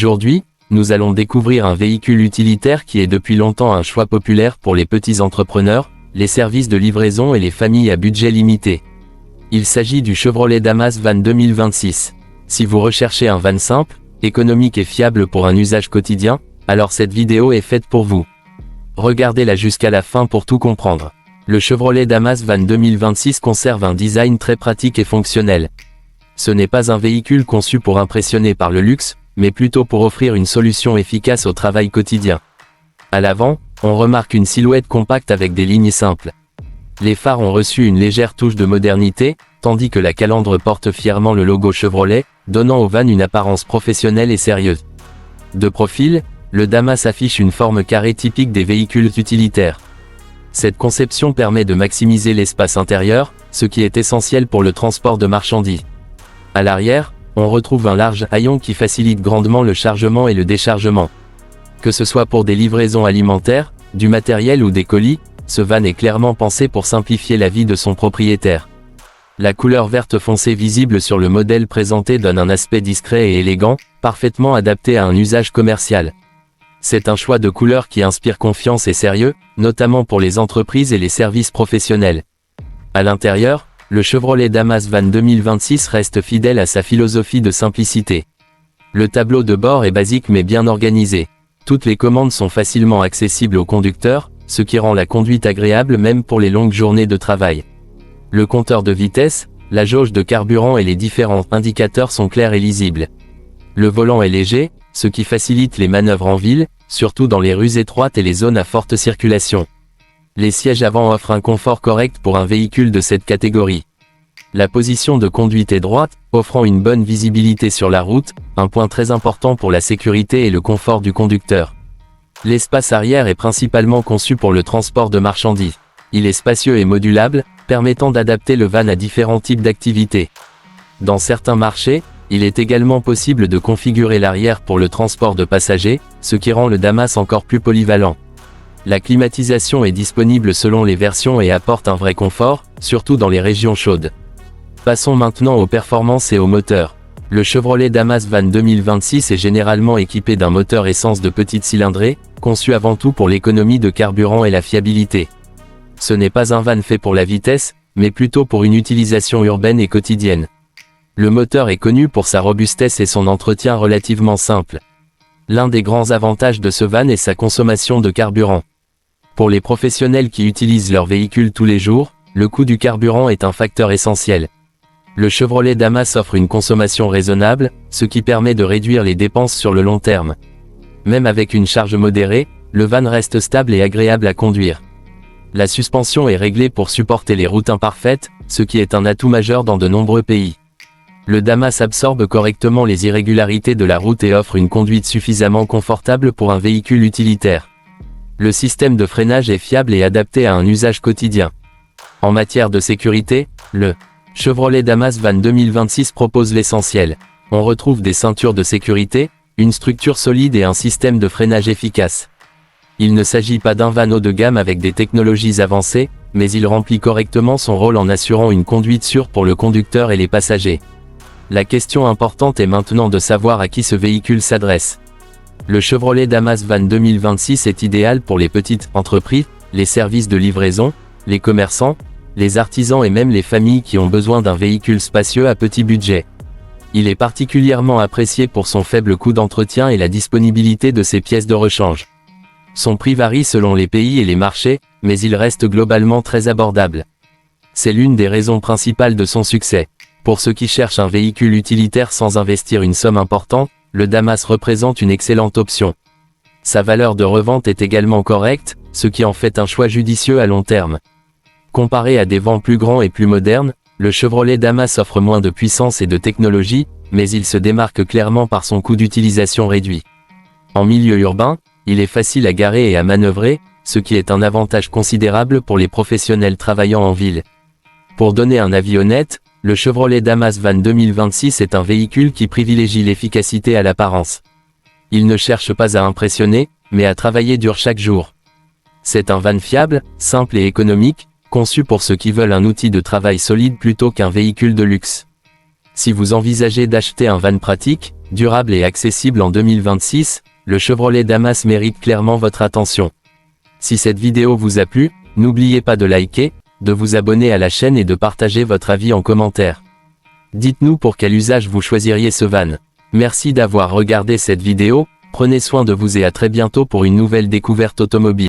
Aujourd'hui, nous allons découvrir un véhicule utilitaire qui est depuis longtemps un choix populaire pour les petits entrepreneurs, les services de livraison et les familles à budget limité. Il s'agit du Chevrolet Damas Van 2026. Si vous recherchez un van simple, économique et fiable pour un usage quotidien, alors cette vidéo est faite pour vous. Regardez-la jusqu'à la fin pour tout comprendre. Le Chevrolet Damas Van 2026 conserve un design très pratique et fonctionnel. Ce n'est pas un véhicule conçu pour impressionner par le luxe, mais plutôt pour offrir une solution efficace au travail quotidien. À l'avant, on remarque une silhouette compacte avec des lignes simples. Les phares ont reçu une légère touche de modernité, tandis que la calandre porte fièrement le logo Chevrolet, donnant au van une apparence professionnelle et sérieuse. De profil, le Damas affiche une forme carrée typique des véhicules utilitaires. Cette conception permet de maximiser l'espace intérieur, ce qui est essentiel pour le transport de marchandises. À l'arrière, on retrouve un large haillon qui facilite grandement le chargement et le déchargement. Que ce soit pour des livraisons alimentaires, du matériel ou des colis, ce van est clairement pensé pour simplifier la vie de son propriétaire. La couleur verte foncée visible sur le modèle présenté donne un aspect discret et élégant, parfaitement adapté à un usage commercial. C'est un choix de couleur qui inspire confiance et sérieux, notamment pour les entreprises et les services professionnels. À l'intérieur, le Chevrolet Damas Van 2026 reste fidèle à sa philosophie de simplicité. Le tableau de bord est basique mais bien organisé. Toutes les commandes sont facilement accessibles au conducteur, ce qui rend la conduite agréable même pour les longues journées de travail. Le compteur de vitesse, la jauge de carburant et les différents indicateurs sont clairs et lisibles. Le volant est léger, ce qui facilite les manœuvres en ville, surtout dans les rues étroites et les zones à forte circulation. Les sièges avant offrent un confort correct pour un véhicule de cette catégorie. La position de conduite est droite, offrant une bonne visibilité sur la route, un point très important pour la sécurité et le confort du conducteur. L'espace arrière est principalement conçu pour le transport de marchandises. Il est spacieux et modulable, permettant d'adapter le van à différents types d'activités. Dans certains marchés, il est également possible de configurer l'arrière pour le transport de passagers, ce qui rend le Damas encore plus polyvalent. La climatisation est disponible selon les versions et apporte un vrai confort, surtout dans les régions chaudes. Passons maintenant aux performances et au moteur. Le Chevrolet Damas Van 2026 est généralement équipé d'un moteur essence de petite cylindrée, conçu avant tout pour l'économie de carburant et la fiabilité. Ce n'est pas un van fait pour la vitesse, mais plutôt pour une utilisation urbaine et quotidienne. Le moteur est connu pour sa robustesse et son entretien relativement simple. L'un des grands avantages de ce van est sa consommation de carburant. Pour les professionnels qui utilisent leur véhicule tous les jours, le coût du carburant est un facteur essentiel. Le Chevrolet Damas offre une consommation raisonnable, ce qui permet de réduire les dépenses sur le long terme. Même avec une charge modérée, le van reste stable et agréable à conduire. La suspension est réglée pour supporter les routes imparfaites, ce qui est un atout majeur dans de nombreux pays. Le Damas absorbe correctement les irrégularités de la route et offre une conduite suffisamment confortable pour un véhicule utilitaire. Le système de freinage est fiable et adapté à un usage quotidien. En matière de sécurité, le Chevrolet Damas Van 2026 propose l'essentiel. On retrouve des ceintures de sécurité, une structure solide et un système de freinage efficace. Il ne s'agit pas d'un van haut de gamme avec des technologies avancées, mais il remplit correctement son rôle en assurant une conduite sûre pour le conducteur et les passagers. La question importante est maintenant de savoir à qui ce véhicule s'adresse. Le Chevrolet Damas Van 2026 est idéal pour les petites entreprises, les services de livraison, les commerçants, les artisans et même les familles qui ont besoin d'un véhicule spacieux à petit budget. Il est particulièrement apprécié pour son faible coût d'entretien et la disponibilité de ses pièces de rechange. Son prix varie selon les pays et les marchés, mais il reste globalement très abordable. C'est l'une des raisons principales de son succès. Pour ceux qui cherchent un véhicule utilitaire sans investir une somme importante, le Damas représente une excellente option. Sa valeur de revente est également correcte, ce qui en fait un choix judicieux à long terme. Comparé à des vans plus grands et plus modernes, le Chevrolet Damas offre moins de puissance et de technologie, mais il se démarque clairement par son coût d'utilisation réduit. En milieu urbain, il est facile à garer et à manœuvrer, ce qui est un avantage considérable pour les professionnels travaillant en ville. Pour donner un avis honnête, le Chevrolet Damas Van 2026 est un véhicule qui privilégie l'efficacité à l'apparence. Il ne cherche pas à impressionner, mais à travailler dur chaque jour. C'est un van fiable, simple et économique, conçu pour ceux qui veulent un outil de travail solide plutôt qu'un véhicule de luxe. Si vous envisagez d'acheter un van pratique, Durable et accessible en 2026, le Chevrolet Damas mérite clairement votre attention. Si cette vidéo vous a plu, n'oubliez pas de liker, de vous abonner à la chaîne et de partager votre avis en commentaire. Dites-nous pour quel usage vous choisiriez ce van. Merci d'avoir regardé cette vidéo, prenez soin de vous et à très bientôt pour une nouvelle découverte automobile.